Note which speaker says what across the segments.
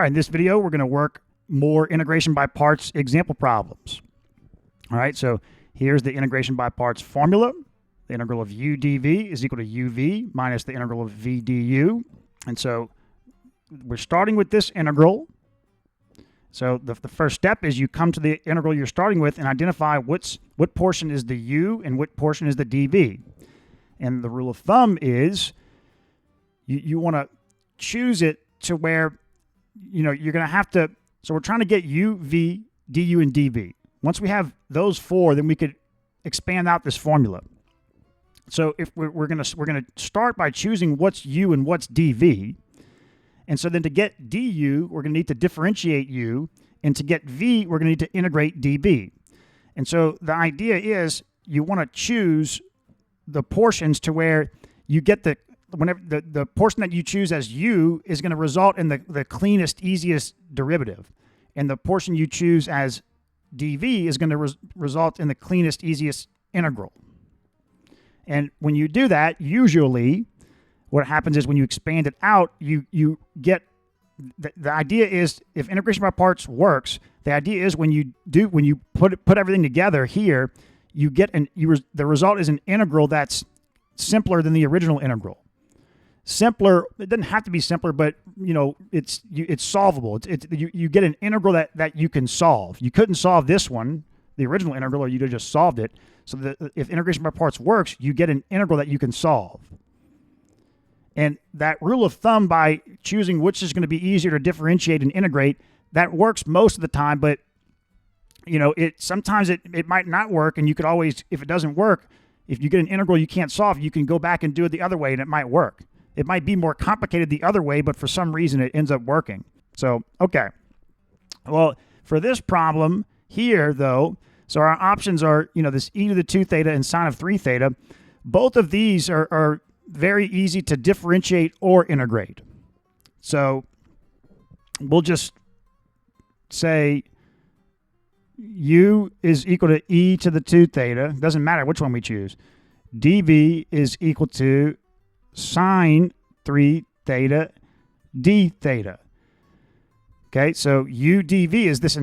Speaker 1: right, in this video, we're going to work more integration by parts example problems. All right, so here's the integration by parts formula. The integral of u dv is equal to uv minus the integral of v du. And so we're starting with this integral. So the first step is you come to the integral you're starting with and identify what portion is the u and what portion is the dv. And the rule of thumb is you want to choose it to where, you know, you're going to have to, so we're trying to get u, v, du, and dv. Once we have those four, then we could expand out this formula. So if we're going to start by choosing what's u and what's dv. And so then to get du, we're going to need to differentiate u, and to get v, we're going to need to integrate dv. And so the idea is you want to choose the portions to where you get the portion that you choose as u is going to result in the cleanest, easiest derivative. And the portion you choose as dv is going to result in the cleanest, easiest integral. And when you do that, usually what happens is when you expand it out, you get, the idea is if integration by parts works, the idea is when you put everything together here, you get the result is an integral that's simpler than the original integral. Simpler, it doesn't have to be simpler, but you know, it's solvable. You get an integral that you can solve. You couldn't solve this one, the original integral, or you'd have just solved it. So if integration by parts works, you get an integral that you can solve. And that rule of thumb, by choosing which is going to be easier to differentiate and integrate, that works most of the time, but you know, sometimes it might not work, and you could always, if it doesn't work, if you get an integral you can't solve, you can go back and do it the other way and it might work. It might be more complicated the other way, but for some reason it ends up working. So, okay. Well, for this problem here though, so our options are, you know, this e to the 2 theta and sine of 3 theta. Both of these are very easy to differentiate or integrate. So we'll just say u is equal to e to the 2 theta. Doesn't matter which one we choose. dv is equal to sine 3 theta d theta. Okay, so u dv is this,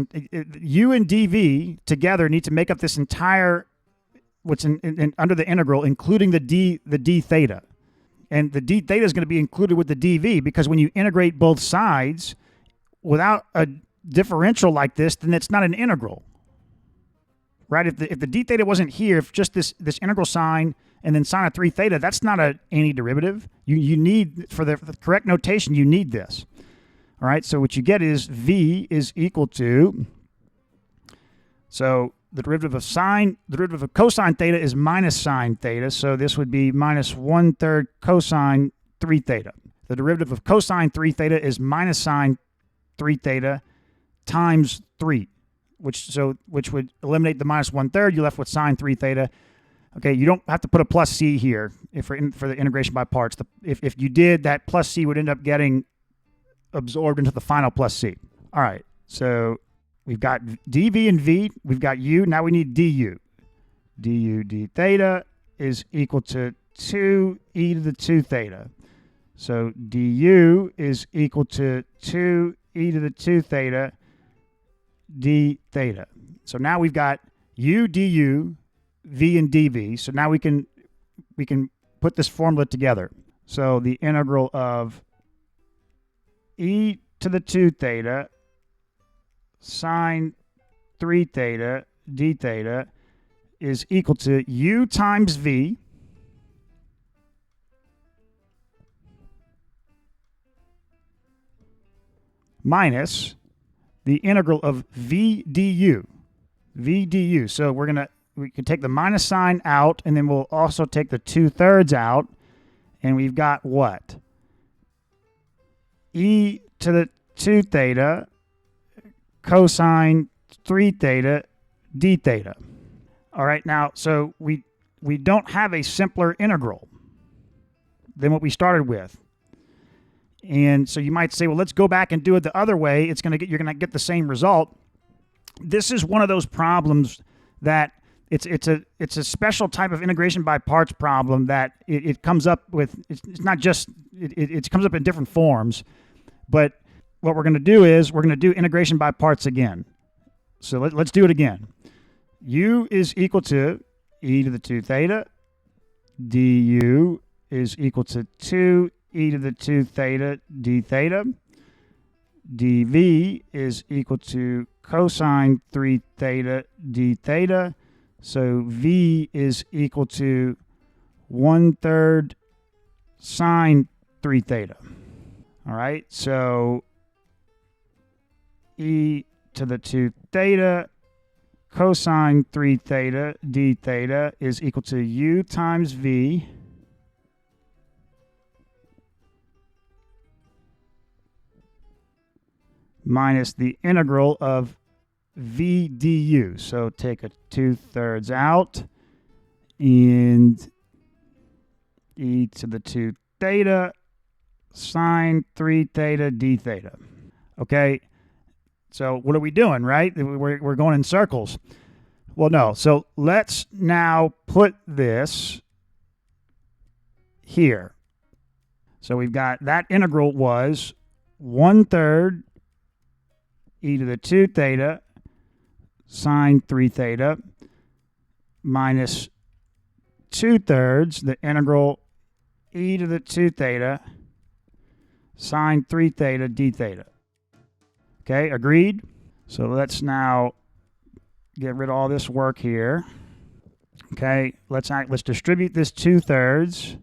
Speaker 1: u and dv together need to make up this entire, what's under the integral, including the d theta. And the d theta is going to be included with the dv, because when you integrate both sides without a differential like this, then it's not an integral, right? If the d theta wasn't here, if just this integral sign and then sine of 3 theta, that's not an antiderivative. You need, for the correct notation, you need this. All right, so what you get is v is equal to, so the derivative of cosine theta is minus sine theta, so this would be minus 1/3 cosine 3 theta. The derivative of cosine 3 theta is minus sine 3 theta times 3, which would eliminate the minus 1/3. You're left with sine 3 theta. Okay, you don't have to put a plus c here for the integration by parts. If you did, that plus c would end up getting absorbed into the final plus c. All right, so we've got dv and v, we've got u, now we need du. du d theta is equal to 2 e to the 2 theta. So du is equal to 2 e to the 2 theta d theta. So now we've got u, du, v, and dv. So now we can put this formula together. So the integral of e to the 2 theta sine 3 theta d theta is equal to u times v minus the integral of v du. v du. So we can take the minus sign out, and then we'll also take the 2/3 out, and we've got what? E to the 2 theta cosine 3 theta d theta. All right, now, so we don't have a simpler integral than what we started with. And so you might say, well, let's go back and do it the other way. You're going to get the same result. This is one of those problems that it's a special type of integration by parts problem that it comes up with. It's not just, it comes up in different forms, but what we're going to do is we're going to do integration by parts again. So let's do it again. U is equal to e to the 2 theta. Du is equal to 2 e to the 2 theta d theta. dv is equal to cosine 3 theta d theta. So v is equal to 1/3 sine 3 theta. All right, so e to the 2 theta cosine 3 theta d theta is equal to u times v minus the integral of v du. So take a 2/3 out, and e to the 2 theta sine 3 theta d theta. Okay, so what are we doing, right? We're going in circles. Well, no. So let's now put this here. So we've got that integral was 1/3 e to the 2 theta sine 3 theta minus 2/3 the integral e to the 2 theta sine 3 theta d theta. Okay, agreed? So let's now get rid of all this work here. Okay, let's distribute this 2/3.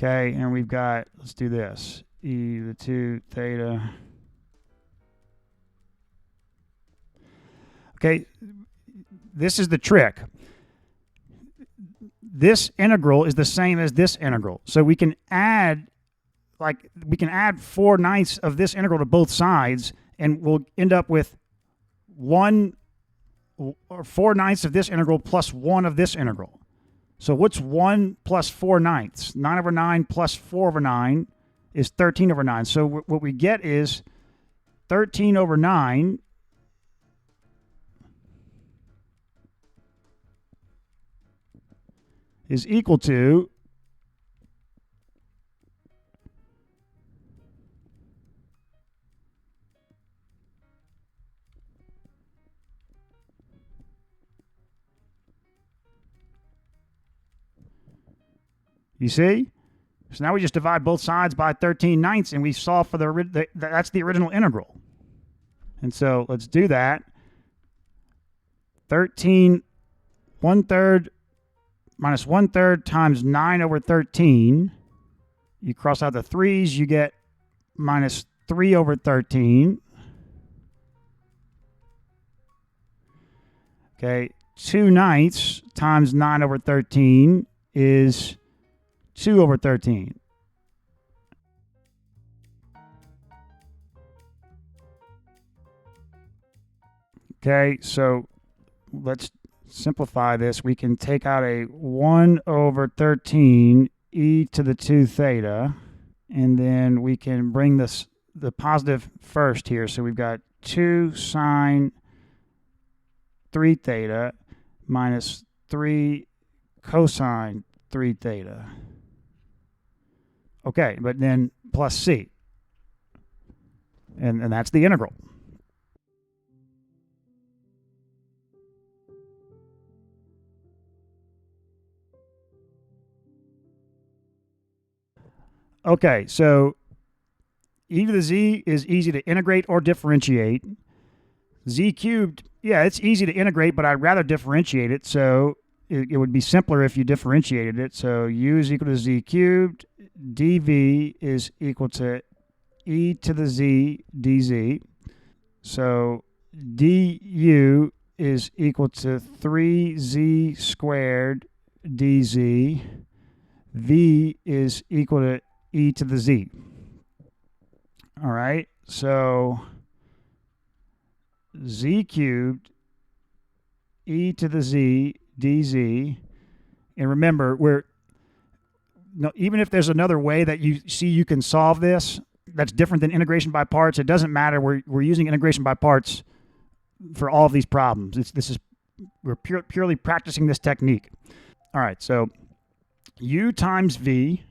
Speaker 1: Okay, and we've got, let's do this, e to the 2 theta. Okay, this is the trick. This integral is the same as this integral. So we can add, we can add 4/9 of this integral to both sides, and we'll end up with 4/9 of this integral plus 1 of this integral. So what's 1 plus 4/9? 9/9 plus 4/9 is 13/9. So what we get is 13/9 is equal to you see? So now we just divide both sides by 13/9 and we solve for that's the original integral. And so let's do that. 13 1/3 minus 1/3 times 9/13. You cross out the 3's, you get minus 3/13. Okay, 2/9 times 9/13 is 2/13. Okay, so let's simplify this. We can take out a 1/13 e to the 2 theta, and then we can bring the positive first here. So we've got 2 sine 3 theta minus 3 cosine 3 theta. Okay, but then plus c. And that's the integral. Okay, so e to the z is easy to integrate or differentiate. Z cubed, yeah, it's easy to integrate, but I'd rather differentiate it. So it would be simpler if you differentiated it. So u is equal to z cubed, dv is equal to e to the z dz. So du is equal to 3z squared dz. V is equal to e to the z. All right, so z cubed e to the z dz And remember, even if there's another way that you see you can solve this that's different than integration by parts, it doesn't matter. We're using integration by parts for all of these problems. We're purely practicing this technique. All right, so u times v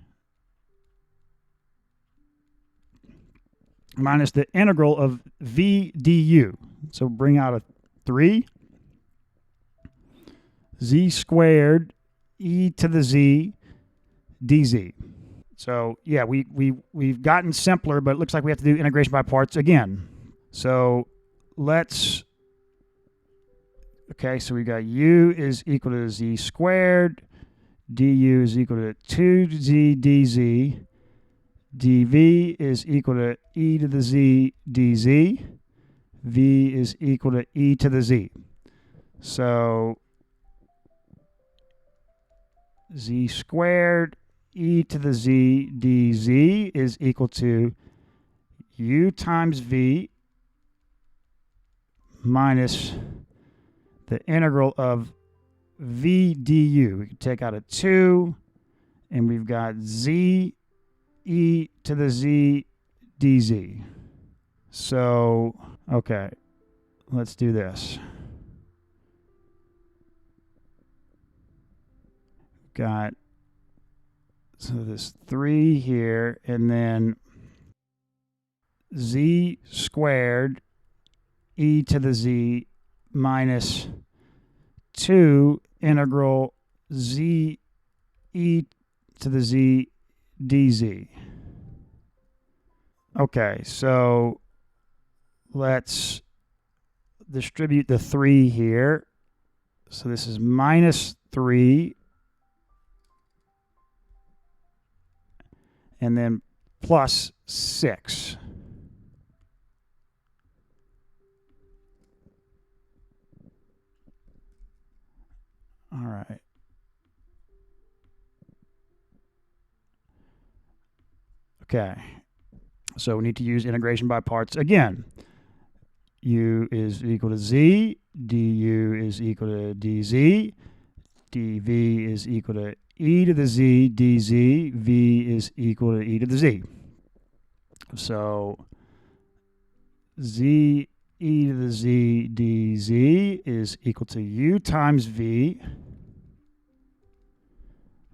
Speaker 1: minus the integral of v du. So bring out a 3 z squared e to the z dz. So yeah, we've gotten simpler, but it looks like we have to do integration by parts again. So so we got u is equal to z squared, du is equal to 2z dz, dv is equal to e to the z dz, v is equal to e to the z. So z squared e to the z dz is equal to u times v minus the integral of v du. We can take out a 2, and we've got z e to the z dz. So, okay, let's do this. Got this 3 here, and then z squared e to the z minus 2 integral z e to the z dz. Okay, so let's distribute the 3 here. So this is minus 3 and then plus 6. All right. Okay. So we need to use integration by parts again. U is equal to z, du is equal to dz, dv is equal to e to the z dz, v is equal to e to the z. So z e to the z dz is equal to u times v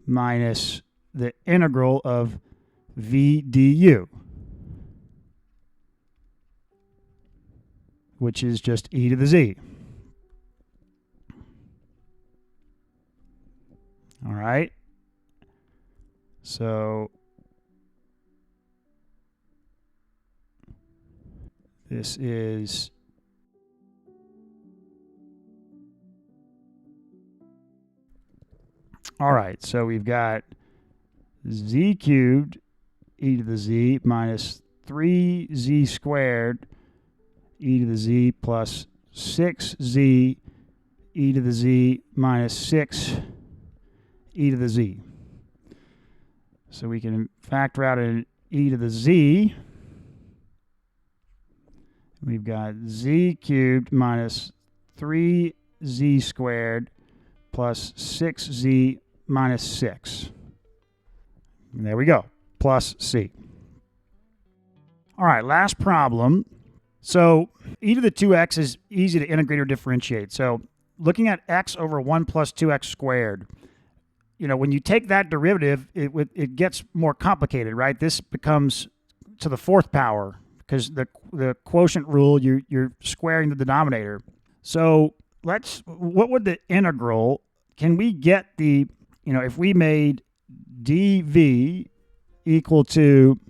Speaker 1: minus the integral of v du, which is just e to the z. All right. So this is all right. So we've got z cubed e to the z minus 3z squared e to the z plus 6z e to the z minus 6 e to the z. So we can factor out an e to the z. We've got z cubed minus 3z squared plus 6z minus 6. And there we go, plus c. All right, last problem. So e to the 2x is easy to integrate or differentiate. So looking at x over 1 plus 2x squared, when you take that derivative, it gets more complicated, right? This becomes to the 4th power because the quotient rule, you're squaring the denominator. So what would the integral, can we get the, if we made dv equal to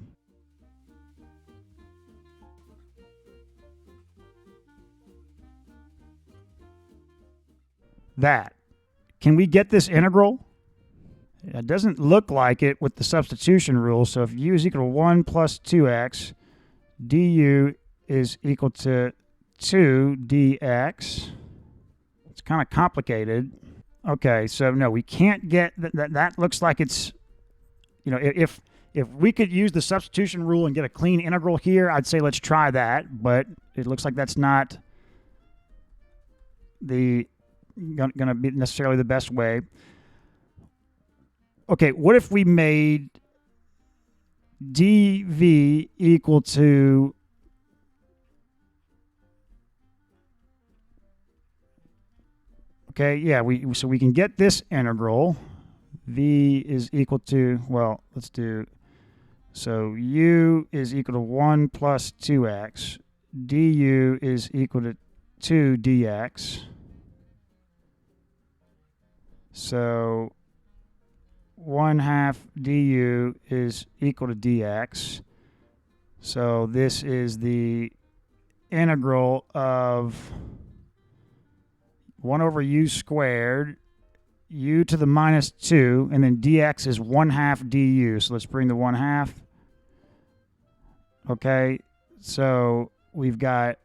Speaker 1: that, can we get this integral? It doesn't look like it with the substitution rule. So if u is equal to 1 plus 2x, du is equal to 2 dx. It's kind of complicated. Okay, so no, we can't get that. That looks like it's, if we could use the substitution rule and get a clean integral here, I'd say let's try that. But it looks like that's not going to be necessarily the best way. okay, what if we made dv equal to okay, yeah, so we can get this integral. V is equal to, well, let's do, so u is equal to 1 plus 2x. Du is equal to 2 dx. So 1/2 du is equal to dx. So this is the integral of 1 over u squared, u to the minus 2, and then dx is 1/2 du. So let's bring the 1/2. Okay, so we've got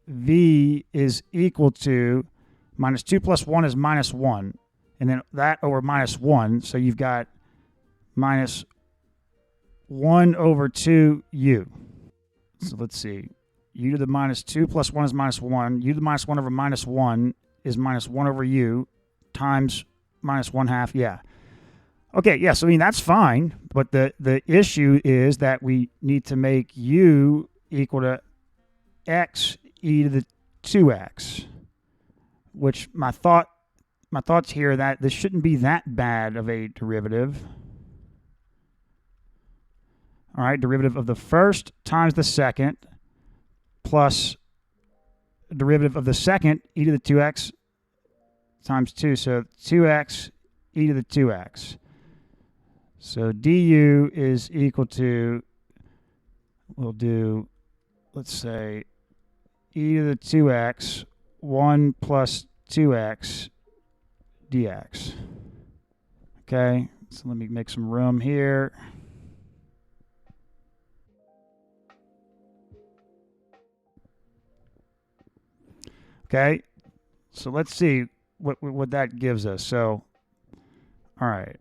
Speaker 1: v is equal to minus 2 plus 1 is minus 1. And then that over minus 1. So you've got minus 1 over 2u. So let's see. U to the minus 2 plus 1 is minus 1. U to the minus 1 over minus 1 is minus 1 over u times minus 1/2. Yeah. Okay, yeah, so I mean, that's fine. But the issue is that we need to make u equal to x e to the 2x, which my thoughts here that this shouldn't be that bad of a derivative. All right, derivative of the first times the second plus derivative of the second e to the 2x times 2. So 2x e to the 2x. So du is equal to, we'll do, let's say, e to the 2x, 1 plus 2x dx. Okay, so let me make some room here. Okay, so let's see what that gives us. So, all right.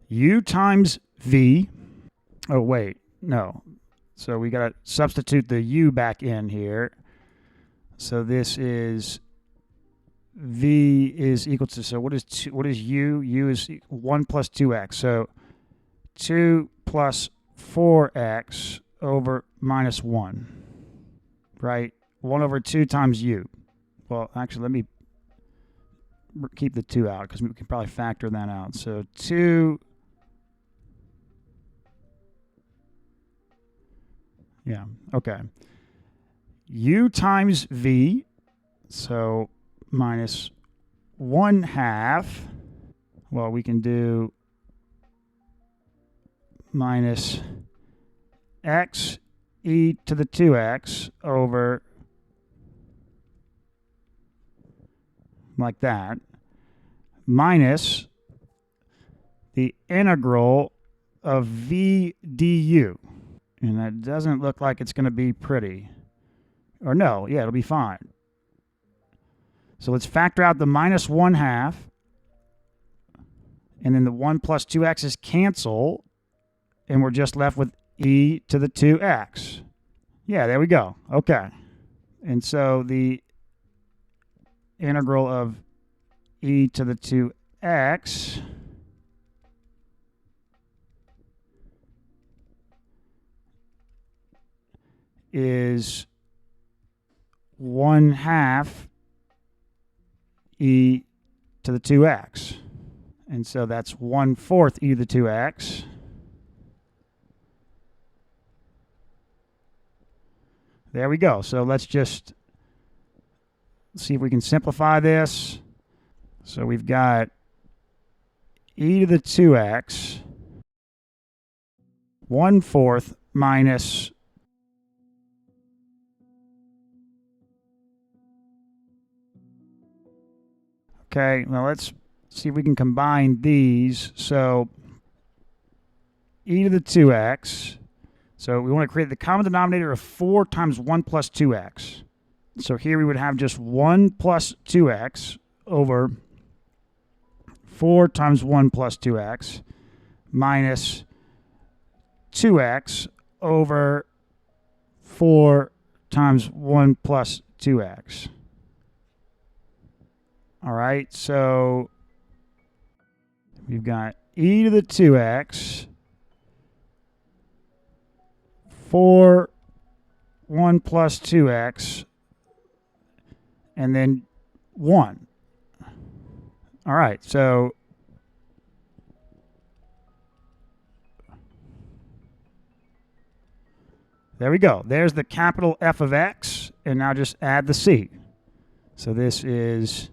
Speaker 1: U times v. Oh, wait, no. So we got to substitute the u back in here. So this is v is equal to, so what is u? U is 1 plus 2x. So 2 plus 4x over minus 1, right? 1 over 2 times u. Well, actually, let me keep the 2 out because we can probably factor that out. So 2... Yeah, okay. U times v, so minus 1/2. Well, we can do minus x e to the 2x over, like that, minus the integral of v du. And that doesn't look like it's going to be pretty. Or no, yeah, it'll be fine. So let's factor out the minus 1/2. And then the 1 plus 2x's cancel. And we're just left with e to the 2x. Yeah, there we go. Okay. And so the integral of e to the 2x is 1/2 e to the 2x. And so that's 1/4 e to the 2x. There we go. So let's just see if we can simplify this. So we've got e to the 2x, 1/4 minus okay, now let's see if we can combine these. So e to the 2x. So we want to create the common denominator of 4 times 1 plus 2x. So here we would have just 1 plus 2x over 4 times 1 plus 2x minus 2x over 4 times 1 plus 2x. All right, so we've got e to the 2x, 4, 1 plus 2x, and then 1. All right, so there we go. There's the capital F of x, and now just add the c. So this is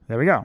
Speaker 1: there we go.